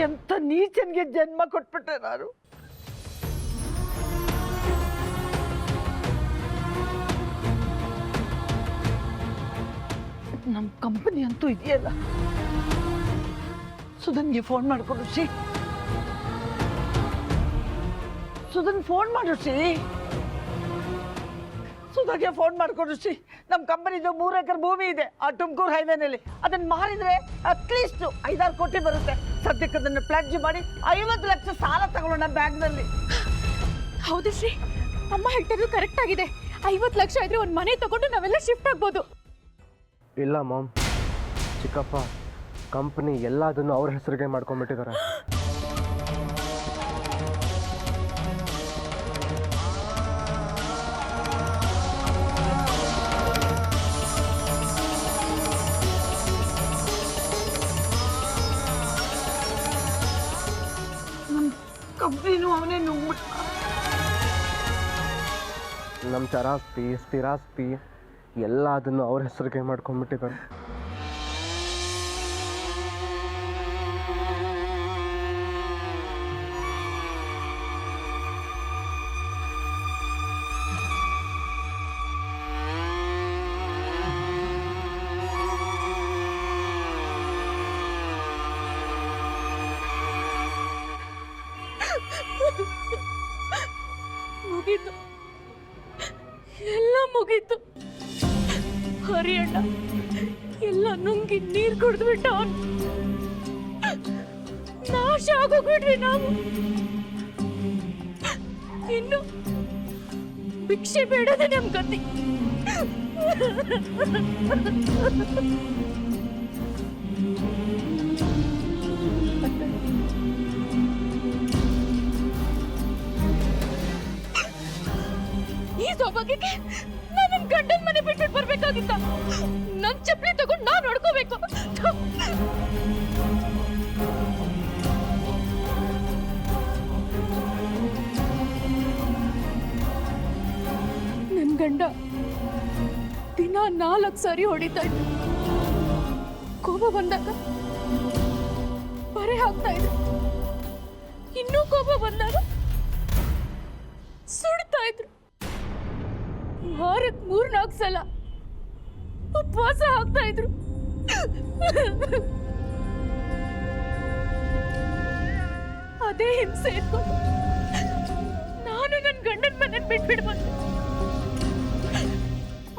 ಎಂತ ನೀಚನ್ಗೆ ಜನ್ಮ ಕೊಟ್ಬಿಟ್ಟೆ ನಾನು. ನಮ್ಮ ಕಂಪನಿ ಅಂತೂ ಇದೆಯಲ್ಲ, ಸುಧನ್ಗೆ ಫೋನ್ ಮಾಡ್ಕೊಡು ಶ್ರೀ. ಸುಧನ್ ಫೋನ್ ಮಾಡು ಶ್ರೀ. ಸುಧಾಗೆ ಫೋನ್ ಮಾಡ್ಕೊಡು ಶ್ರೀ. ನಮ್ಮ ಕಂಪನಿದು 3 ಎಕರೆ ಭೂಮಿ ಇದೆ ಆ ತುಮಕೂರು ಹೈವೇನಲ್ಲಿ. ಅದನ್ನ ಮಾರಿದ್ರೆ ಅಟ್ಲೀಸ್ಟ್ 5-6 ಕೋಟಿ ಬರುತ್ತೆ. ಸದ್ಯಕ್ಕೆ ಅದನ್ನು ಪ್ಲಾಜ್ ಮಾಡಿ 50 ಲಕ್ಷ ಸಾಲ ತಗೊಳ್ಳೋಣ ಬ್ಯಾಂಕ್ನಲ್ಲಿ. ಹೌದು ಶ್ರೀ, ಅಮ್ಮ ಹೇಳ್ತಿರೋದು ಕರೆಕ್ಟ್ ಆಗಿದೆ. 50 ಲಕ್ಷ ಇದ್ರೆ ಒಂದು ಮನೆ ತಗೊಂಡು ನಾವೆಲ್ಲ ಶಿಫ್ಟ್ ಆಗ್ಬೋದು. ಇಲ್ಲ ಮಾಮ್, ಚಿಕ್ಕಪ್ಪ ಕಂಪನಿ ಎಲ್ಲದನ್ನು ಅವ್ರ ಹೆಸರಿಗೆ ಮಾಡ್ಕೊಂಡ್ಬಿಟ್ಟಿದ್ದಾರೆ. ಕಂಪ್ನಿನೂ ಅವನೇ ನುಂಗ್ಬಿಟ್ಟ. ನಮ್ಮ ಚರಾಸ್ತಿ ಸ್ಥಿರಾಸ್ತಿ ಎಲ್ಲ ಅದನ್ನು ಅವ್ರ ಹೆಸರಿಗೆ ಮಾಡ್ಕೊಂಡ್ಬಿಟ್ಟಿದ್ದಾರೆ. ಮುಗೀತು, ಎಲ್ಲ ಮುಗೀತು. ಹರಿಯಣ್ಣ ಎಲ್ಲ ನುಂಗಿ ನೀರು ಕುಡಿದು ಬಿಟ್ಟ. ಅವನು ನಾಶ ಆಗೋಗ್ಬಿಟ್ವಿ ನಾವು. ಇನ್ನು ಭಿಕ್ಷೆ ಬೇಡದೆ ನಮ್ ಗತಿ. ಈ ಸೌಭಾಗ್ಯಕ್ಕೆ ನಾನು ನನ್ನ ಗಂಡನ ಮನೆ ಬಿಟ್ಟು ಬರ್ಬೇಕಾಗಿತ್ತ. ನನ್ನ ಚಪ್ಪಲಿ ತಗೊಂಡು ನಾನು ನೋಡ್ಕೋಬೇಕು. ನನ್ನ ಗಂಡ ದಿನ 4 ಸಾರಿ ಹೊಡಿತಾ ಇದ್ರು. ಕೋಪ ಬಂದಾಗ ಬರೆ ಹಾಕ್ತಾ ಇದ್ರು. ಇನ್ನೂ ಕೋಪ ಬಂದಾಗ ಸುಡ್ತಾ ಇದ್ರು. ವಾರಕ್ಕೆ 3-4 ಸಲ ಉಪವಾಸ ಹಾಕ್ತಾ ಇದ್ರು. ಅದೇ ಹಿಂಸೆ ಇತ್ತು. ನಾನು ನನ್ನ ಗಂಡನ ಮನೆ ಬಿಟ್ಬಿಡ್ಬಂದು.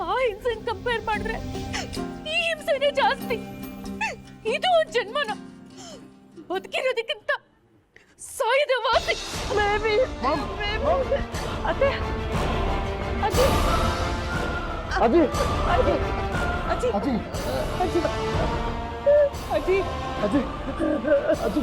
ಆ ಹಿಂಸೆನ ಕಂಪೇರ್ ಮಾಡಿದ್ರೆ ಈ ಹಿಂಸೆನೇ ಜಾಸ್ತಿ. ಇದು ಒಂದು ಜನ್ಮನ. ಬದುಕಿರೋದಕ್ಕಿಂತ ಸಾಯದ ವಾಸಿ. ಬೇಬಿ ಅದೇ ಅಜ್ಜಿ ಅಜ್ಜಿ ಅಜ್ಜಿ ಅಜ್ಜಿ ಅಜ್ಜಿ ಅಜ್ಜಿ ಅಜ್ಜಿ ಅಜ್ಜಿ